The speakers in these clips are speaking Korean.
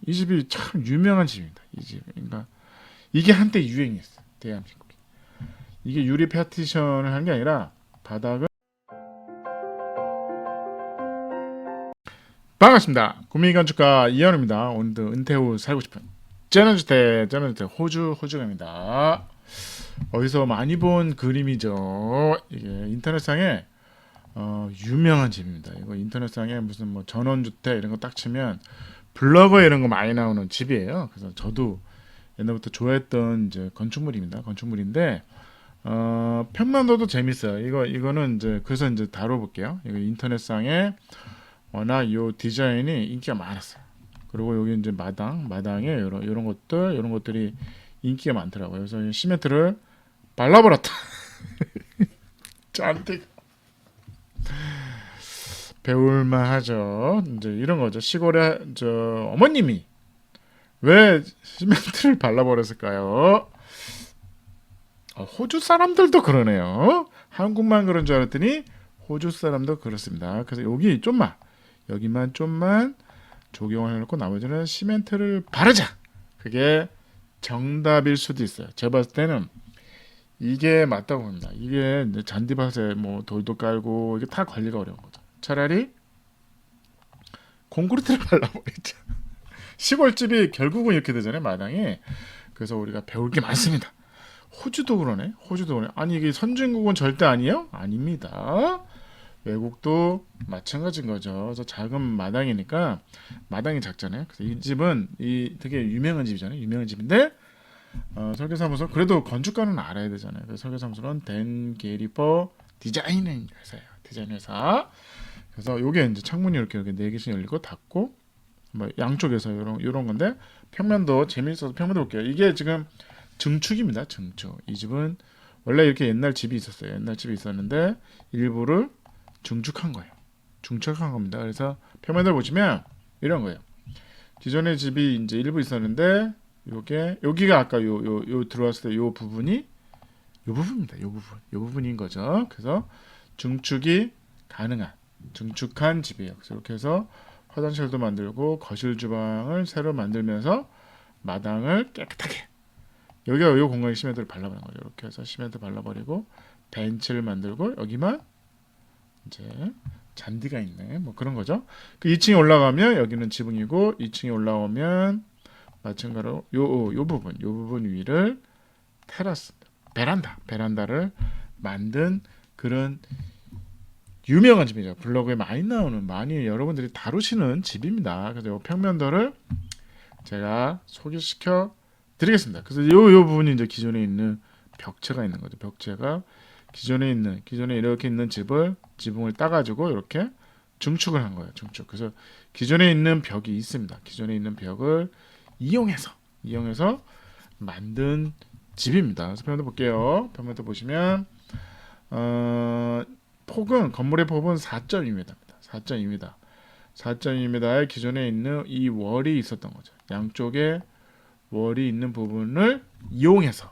이 집이 참 유명한 집입니다. 이 집. 그러니까 이게 한때 유행이었어요. 대한민국에. 이게 유리 파티션을 한 게 아니라 바닥을 반갑습니다. 구미건축가 이현우입니다. 오늘도 은퇴 후 살고 싶은 쩌는주택 호주갑니다. 어디서 많이 본 그림이죠. 이게 인터넷상에 유명한 집입니다. 이거 인터넷상에 무슨 뭐 전원주택 이런 거 딱 치면 블로그에 이런 거 많이 나오는 집이에요. 그래서 저도 옛날부터 좋아했던 이제 건축물입니다. 건축물인데 평면도도 재밌어요. 이거는 이제 그래서 이제 다뤄볼게요. 이거 인터넷상에 워낙 이 디자인이 인기가 많았어요. 그리고 여기 이제 마당에 이런 것들이 인기가 많더라고요. 그래서 시멘트를 발라버렸다. 잔뜩 배울만 하죠. 이제 이런 거죠. 시골에 저 어머님이 왜 시멘트를 발라버렸을까요? 호주 사람들도 그러네요. 한국만 그런 줄 알았더니 호주 사람도 그렇습니다. 그래서 여기만 좀만 적용을 해놓고 나머지는 시멘트를 바르자. 그게 정답일 수도 있어요. 제가 봤을 때는 이게 맞다고 봅니다. 이게 잔디밭에 뭐 돌도 깔고 이게 다 관리가 어려운 거죠. 차라리 콘크리트를 발라버리자. 시골집이 결국은 이렇게 되잖아요. 마당에. 그래서 우리가 배울 게 많습니다. 호주도 그러네. 아니 이게 선진국은 절대 아니에요? 아닙니다. 외국도 마찬가지인 거죠. 그래서 작은 마당이니까 마당이 작잖아요. 그래서 이 집은 되게 유명한 집이잖아요. 유명한 집인데 설계사무소 그래도 건축가는 알아야 되잖아요. 그래서 설계사무소는 댄 게리퍼 디자이닝 회사예요. 디자인 회사. 그래서 요게 이제 창문이 이렇게 네 개씩 열리고 닫고 뭐 양쪽에서 이런 건데 평면도 재미있어서 평면도 볼게요. 이게 지금 증축입니다. 증축. 이 집은 원래 이렇게 옛날 집이 있었어요. 옛날 집이 있었는데 일부를 증축한 거예요. 증축한 겁니다. 그래서 평면을 보시면 이런 거예요. 기존의 집이 이제 일부 있었는데 여기가 아까 요 들어왔을 때 요 부분이 요 부분입니다. 요 부분인 거죠. 그래서 증축이 가능한 증축한 집이에요. 그래서 이렇게 해서 화장실도 만들고 거실 주방을 새로 만들면서 마당을 깨끗하게 여기가 요 공간에 시멘트를 발라버린 거죠. 이렇게 해서 시멘트 발라버리고 벤치를 만들고 여기만 이제 잔디가 있네. 뭐 그런 거죠. 그 2층에 올라가면 여기는 지붕이고 2층에 올라오면 마찬가지로 요 부분 위를 테라스 베란다를 만든 그런 유명한 집이죠. 블로그에 많이 여러분들이 다루시는 집입니다. 그래서 요 평면도를 제가 소개시켜 드리겠습니다. 그래서 요 부분이 이제 기존에 있는 벽체가 있는 거죠. 벽체가 기존에 이렇게 있는 지붕을 따가지고 이렇게 증축을 한 거예요. 증축. 그래서 기존에 있는 벽이 있습니다. 기존에 있는 벽을 이용해서 만든 집입니다. 그래서 평면도 볼게요. 평면도 보시면 건물의 폭은 4.2m. 4.2m에 기존에 있는 이 월이 있었던 거죠. 양쪽에 월이 있는 부분을 이용해서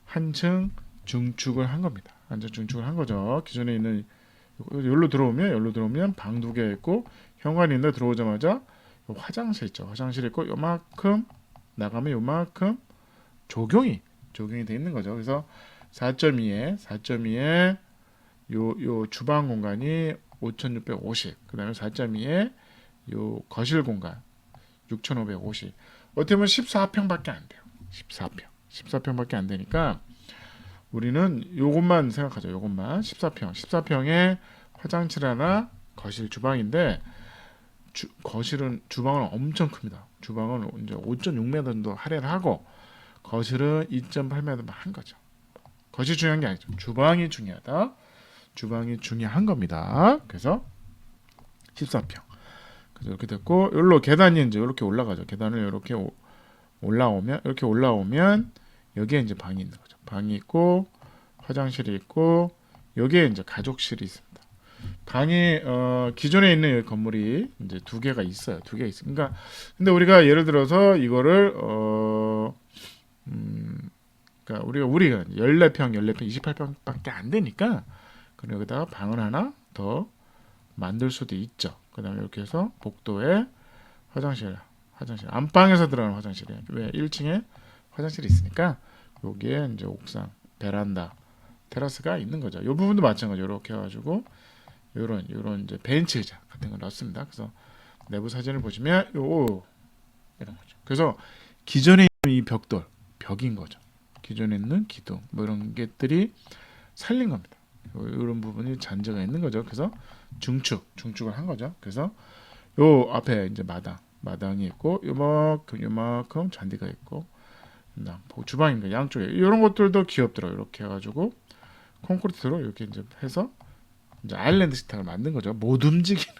한층 증축을 한 겁니다. 한층 증축을 한 거죠. 기존에 있는 여기로 들어오면 방 두 개 있고 현관이 있는데 들어오자마자 화장실 있죠. 화장실 있고 요만큼 나가면 요만큼 조경이 돼 있는 거죠. 그래서 4.2에 요 주방 공간이 5,650. 그다음에 4.2에 요 거실 공간 6,550. 어떻게 보면 14평밖에 안 돼요. 14평밖에 안 되니까 우리는 요것만 생각하죠. 요것만 14평에 화장실 하나, 거실 주방인데 주방은 엄청 큽니다. 주방은 이제 5.6m 정도 할애를 하고 거실은 2.8m만 한 거죠. 거실 중요한 게 아니죠. 주방이 중요하다. 주방이 중요한 겁니다. 그래서 14평. 그래서 이렇게 됐고 여기로 계단이 이제 이렇게 올라가죠. 계단을 이렇게 올라오면 여기에 이제 방이 있는 거죠. 방이 있고 화장실이 있고 여기에 이제 가족실이 있습니다. 방이 기존에 있는 건물이 이제 두 개가 있어요. 두 개 있습니다. 그러니까 근데 우리가 예를 들어서 이거를 그러니까 우리가 14평 28평밖에 안 되니까 그럼 여기다가 방을 하나 더 만들 수도 있죠. 그다음에 이렇게 해서 복도에 화장실 화장실. 안방에서 들어가는 화장실이에요. 왜? 1층에 화장실이 있으니까 여기에 이제 옥상, 베란다, 테라스가 있는 거죠. 이 부분도 마찬가지로 이렇게 해가지고 요런 이제 벤치 의자 같은 걸 넣습니다. 그래서 내부 사진을 보시면 이런 거죠. 그래서 기존에 있는 이 벽인 거죠. 기존에 있는 기둥 뭐 이런 것들이 살린 겁니다. 이런 부분이 잔재가 있는 거죠. 그래서 중축을 한 거죠. 그래서 요 앞에 이제 마당이 있고 요만큼 잔디가 있고 주방인가 양쪽에 이런 것들도 귀엽더라고요. 이렇게 해가지고 콘크리트로 이렇게 이제 해서 이제 아일랜드 식탁을 만든 거죠. 못 움직이는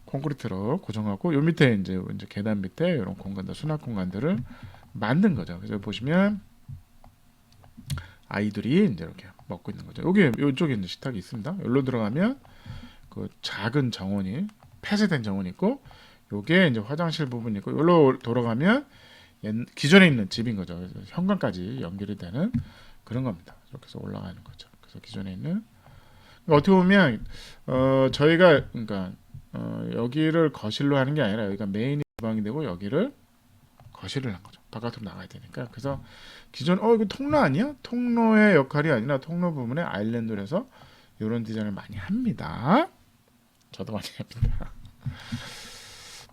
콘크리트로 고정하고 요 밑에 이제 계단 밑에 이런 공간들 수납 공간들을 만든 거죠. 그래서 보시면 아이들이 이제 이렇게 먹고 있는 거죠. 여기 이쪽에 이제 식탁이 있습니다. 여기로 들어가면 그 작은 정원이 폐쇄된 정원이 있고 요게 이제 화장실 부분이 있고 여기로 돌아가면 기존에 있는 집인 거죠. 그래서 현관까지 연결이 되는 그런 겁니다. 이렇게 해서 올라가는 거죠. 그래서 기존에 있는 어떻게 보면 저희가 그러니까 여기를 거실로 하는 게 아니라 여기가 메인 주방이 되고 여기를 거실을 한 거죠. 바깥으로 나가야 되니까. 그래서 기존 이거 통로 아니야? 통로의 역할이 아니라 통로 부분에 아일랜드를 해서 이런 디자인을 많이 합니다. 저도 많이 합니다.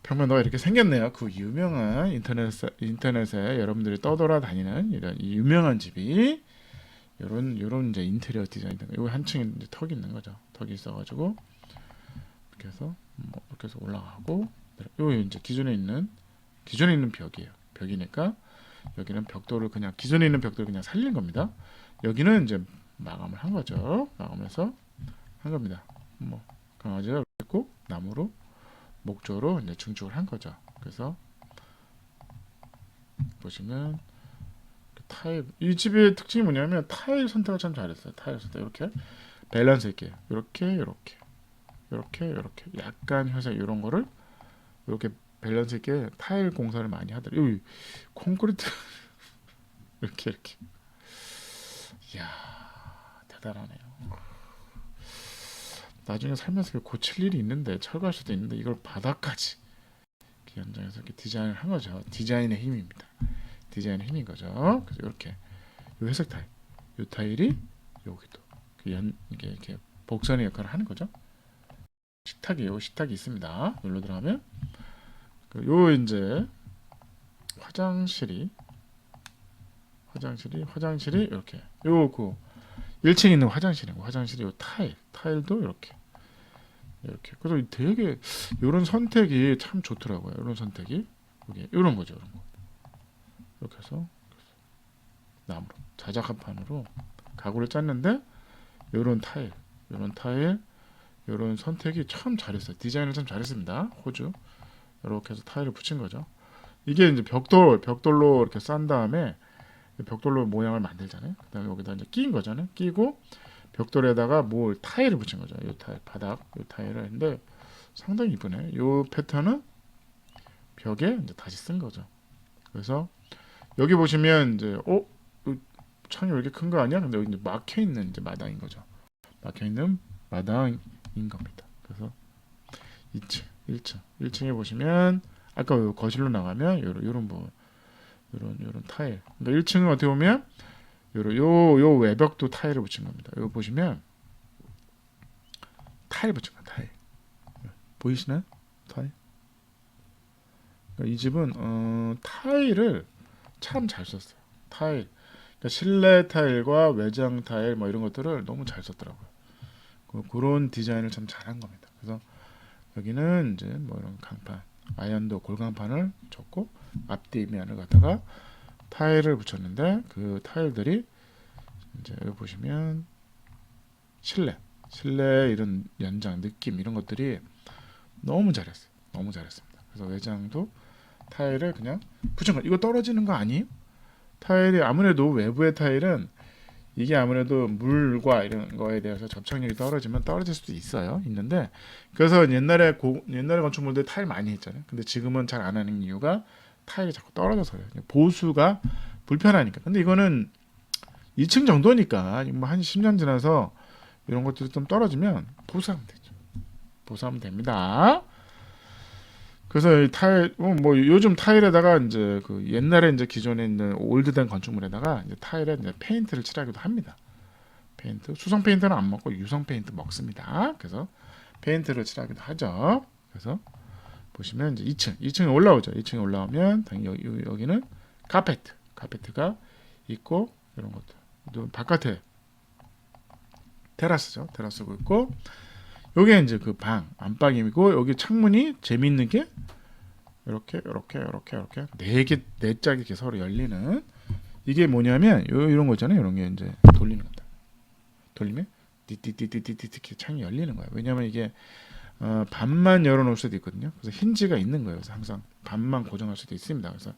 평면도가 이렇게 생겼네요. 그 유명한 인터넷에 여러분들이 떠돌아다니는 이런 유명한 집이 요런 이제 인테리어 디자인 등 여기 한 층에 이제 턱이 있는 거죠. 턱이 있어가지고 이렇게 해서 이렇게 해서 올라가고 요 이제 기존에 있는 벽이에요. 벽이니까 여기는 벽돌을 그냥 기존에 있는 벽돌을 그냥 살린 겁니다. 여기는 이제 마감을 한 거죠. 마감해서 한 겁니다. 뭐 강아지가 있고 나무로 목조로 이제 중축을 한 거죠. 그래서 보시면 타일 이 집의 특징이 뭐냐면 타일 선택을 참 잘했어요. 타일 선택 이렇게 밸런스 있게 이렇게 약간 회색 이런 거를 이렇게 밸런스 있게 타일 공사를 많이 하더라고요. 여기 콘크리트 이렇게 이야 대단하네요. 나중에 살면서 고칠 일이 있는데 철거할 수도 있는데 이걸 바닥까지 현장에서 이렇게 디자인을 한 거죠. 디자인의 힘입니다. 디자인의 힘인 거죠. 그래서 이렇게 요 회색 타일, 요 타일이 여기도 이게 이렇게 복선의 역할을 하는 거죠. 식탁이 있습니다. 여기로 들어가면 요 이제 화장실이 이렇게 요 1층에 있는 화장실이고 화장실이 요 타일도 이렇게 그래서 되게 이런 선택이 참 좋더라고요. 이런 선택이 이런 거죠. 이런 거 이렇게 해서 나무로 자작합판으로 가구를 짰는데 이런 타일 이런 선택이 참 잘했어요. 디자인을 참 잘했습니다. 호주 이렇게 해서 타일을 붙인 거죠. 이게 이제 벽돌로 이렇게 싼 다음에 벽돌로 모양을 만들잖아요. 그다음에 여기다 이제 끼인 거잖아요. 끼고 벽돌에다가 타일을 붙인 거죠. 이 타일 바닥 이 타일을 했는데 상당히 이쁘네. 이 패턴은 벽에 이제 다시 쓴 거죠. 그래서 여기 보시면 이제 창이 왜 이렇게 큰 거 아니야? 근데 여기 이제 막혀 있는 이제 마당인 거죠. 막혀 있는 마당인 겁니다. 그래서 1층에 보시면 아까 거실로 나가면 이런 부분 이런 타일. 그러니까 1층은 어떻게 보면 요 외벽도 타일을 붙인 겁니다. 이거 보시면 타일 붙인 거예요. 타일 보이시나요? 타일. 그러니까 이 집은 타일을 참 잘 썼어요. 타일. 그러니까 실내 타일과 외장 타일 뭐 이런 것들을 너무 잘 썼더라고요. 그런 디자인을 참 잘한 겁니다. 그래서 여기는 이제 뭐 이런 강판, 아연도 골강판을 줬고 앞뒤면을 갖다가 타일을 붙였는데 그 타일들이 이제 여기 보시면 실내 이런 연장 느낌 이런 것들이 너무 잘했어요. 너무 잘했습니다. 그래서 외장도 타일을 그냥 붙인 거. 이거 떨어지는 거 아니에요? 타일이 아무래도 외부의 타일은 이게 아무래도 물과 이런 거에 대해서 접착력이 떨어지면 떨어질 수도 있는데 그래서 옛날에 건축물들 타일 많이 했잖아요. 근데 지금은 잘 안 하는 이유가 타일이 자꾸 떨어져서요. 보수가 불편하니까. 근데 이거는 2층 정도니까 뭐 한 10년 지나서 이런 것들이 좀 떨어지면 보수하면 되죠. 보수하면 됩니다. 그래서 이 타일 뭐 요즘 타일에다가 이제 그 옛날에 이제 기존에 있는 올드된 건축물에다가 이제 타일에 이제 페인트를 칠하기도 합니다. 페인트 수성 페인트는 안 먹고 유성 페인트 먹습니다. 그래서 페인트를 칠하기도 하죠. 그래서 보시면 이제 2층에 올라오죠. 2층에 올라오면 당연히 여기는 카페트가 있고 이런 것들. 또 바깥에 테라스고 있고 여기 이제 그 안방이고 여기 창문이 재미있는 게 이렇게 네 짝이 이렇게 서로 열리는 이게 뭐냐면 이런 거 있잖아요. 이런 게 이제 돌리는 겁니다. 돌리면 띠띠띠띠띠띠 창이 열리는 거예요. 왜냐하면 이게 반만 열어놓을 수도 있거든요. 그래서 힌지가 있는 거예요. 그래서 항상 반만 고정할 수도 있습니다. 그래서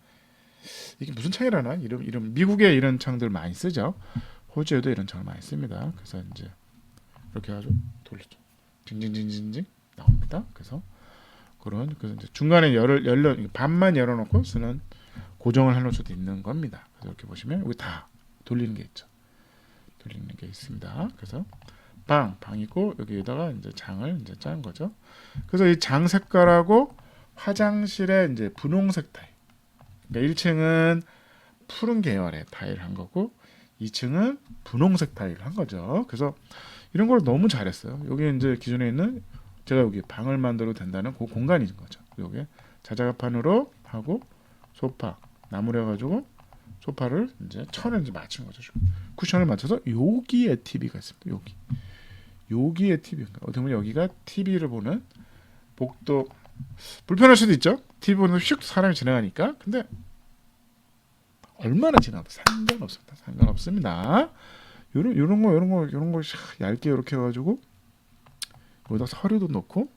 이게 무슨 창이라나 이름 미국에 이런 창들 많이 쓰죠. 호주에도 이런 창을 많이 씁니다. 그래서 이제 이렇게 해가지고 돌리죠. 징징징징징 나옵니다. 그래서 이제 중간에 반만 열어놓고 쓰는 고정을 해놓을 수도 있는 겁니다. 그래서 이렇게 보시면 여기 다 돌리는 게 있죠. 돌리는 게 있습니다. 그래서 방이고 여기에다가 이제 장을 이제 짠 거죠. 그래서 이 장 색깔하고 화장실에 이제 분홍색 타일. 그러니까 1층은 푸른 계열의 타일 한 거고 2층은 분홍색 타일 한 거죠. 그래서 이런 걸 너무 잘했어요. 여기 이제 기존에 있는 제가 여기 방을 만들어도 된다는 그 공간인 거죠. 여기 자작판으로 하고 소파 나무래 가지고 소파를 이제 천에 이제 맞춘 거죠. 쿠션을 맞춰서 여기에 TV가 있습니다. 여기에 TV인가. 어떻게 보면 여기가 TV를 보는 복도 불편할 수도 있죠. TV 보는 슉 사람이 지나가니까. 근데 얼마나 지나가도 상관없습니다. 요런 거 얇게 이렇게 해가지고 여기다 서류도 넣고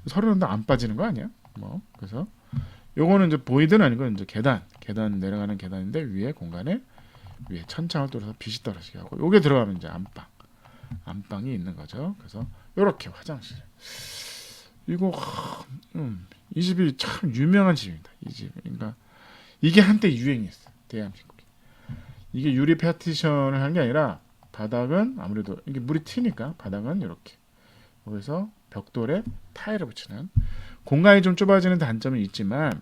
서류는 안 빠지는 거 아니야? 뭐 그래서 요거는 이제 보이드는 아니고 이제 계단 내려가는 계단인데 위에 천창을 뚫어서 빛이 떨어지게 하고 요게 들어가면 이제 안방이 있는 거죠. 그래서 요렇게 화장실. 이거 이 집이 참 유명한 집입니다. 이 집. 그러니까 이게 한때 유행이었어요. 대한민국에. 이게 유리 파티션을 한 게 아니라 바닥은 아무래도 이게 물이 튀니까 바닥은 이렇게 그래서 벽돌에 타일을 붙이는 공간이 좀 좁아지는 단점은 있지만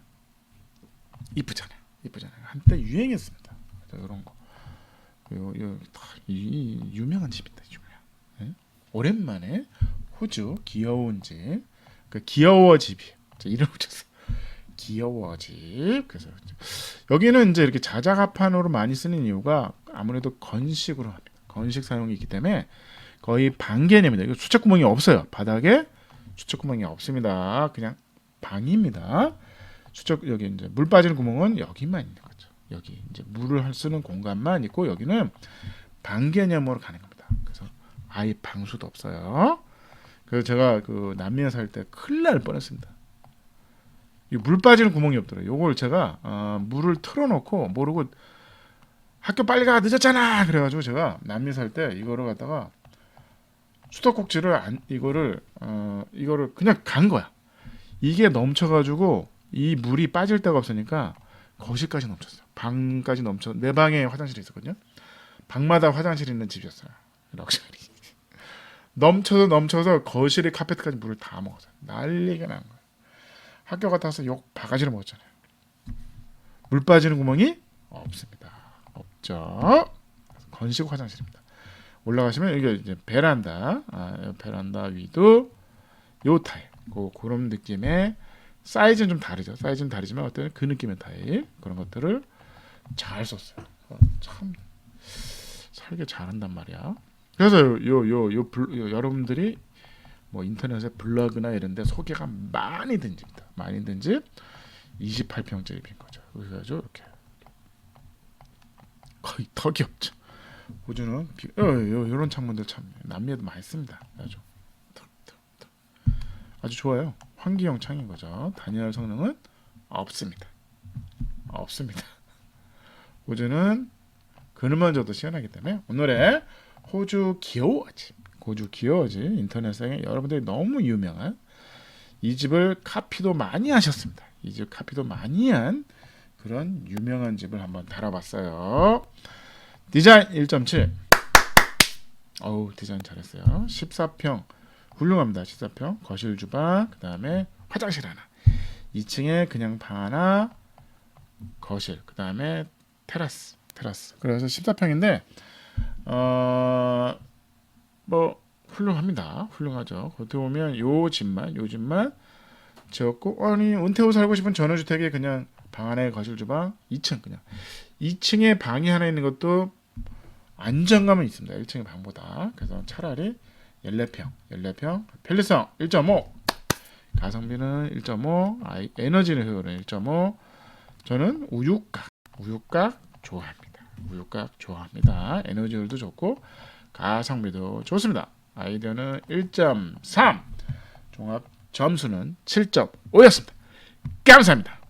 이쁘잖아요. 한때 유행했습니다. 이런 거. 이 유명한 집입니다. 네? 오랜만에 호주 귀여운 집, 그 귀여워 집이 이름 붙였어요. 귀여워 집. 그래서 여기는 이제 이렇게 자작합판으로 많이 쓰는 이유가 아무래도 건식으로 합니다. 건식 사용이기 때문에 거의 방 개념입니다. 이거 수채구멍이 없어요. 바닥에 수채구멍이 없습니다. 그냥 방입니다. 여기 이제 물 빠지는 구멍은 여기만 있는 거죠. 여기 이제 물을 쓰는 공간만 있고 여기는 방 개념으로 가는 겁니다. 그래서 아예 방수도 없어요. 그래서 제가 그 남미에 살 때 큰일 날 뻔했습니다. 이 물 빠지는 구멍이 없더라고요. 요걸 제가 물을 틀어놓고 모르고 학교 빨리 가 늦었잖아 그래가지고 제가 남미 살 때 이거를 갖다가 수도꼭지를 이거를 그냥 간 거야. 이게 넘쳐가지고 이 물이 빠질 데가 없으니까 거실까지 넘쳤어요. 방까지 내 방에 화장실이 있었거든요. 방마다 화장실이 있는 집이었어요. 럭셔리. 넘쳐서 거실에 카페트까지 물을 다 먹었어요. 난리가 난 거예요. 학교 갔다 와서 욕 바가지로 먹었잖아요. 물 빠지는 구멍이 없습니다. 없죠. 건식 화장실입니다. 올라가시면 여기 이제 베란다 위도 요 타일, 그런 느낌의 사이즈는 좀 다르죠. 사이즈는 다르지만 어떤 그 느낌의 타일 그런 것들을 잘 썼어요. 참 설계 잘한단 말이야. 그래서 여러분들이 뭐 인터넷에 블로그나 이런데 소개가 많이 된 집입니다. 많이 된 집 28평짜리 빈 거죠. 그래서 이렇게 거의 턱이 없죠. 호주는 이런 창문들 참 남미에도 많이 씁니다. 아주 좋아요. 환기형 창인 거죠. 단열 성능은 없습니다. 호주는 그늘만 져도 시원하기 때문에 오늘의 호주 귀여워집 인터넷상에 여러분들이 너무 유명한 이 집을 카피도 많이 하셨습니다. 이 집 카피도 많이 한 그런 유명한 집을 한번 달아봤어요. 디자인 1.7. 디자인 잘했어요. 14평 훌륭합니다. 14평 거실 주방 그 다음에 화장실 하나. 2층에 그냥 방 하나, 거실, 그 다음에 테라스. 그래서 14평인데 뭐 훌륭합니다. 훌륭하죠. 어떻게 보면 요 집만 지었고, 아니 은퇴 후 살고 싶은 전원주택에 그냥 방 안에 거실 주방 2층, 그냥 2층에 방이 하나 있는 것도 안정감은 있습니다. 1층의 방보다. 그래서 차라리 14평 편리성 1.5, 가성비는 1.5, 에너지 효율은 1.5. 저는 우유곽 좋아합니다. 에너지 효율도 좋고 가성비도 좋습니다. 아이디어는 1.3, 종합 점수는 7.5였습니다. 감사합니다.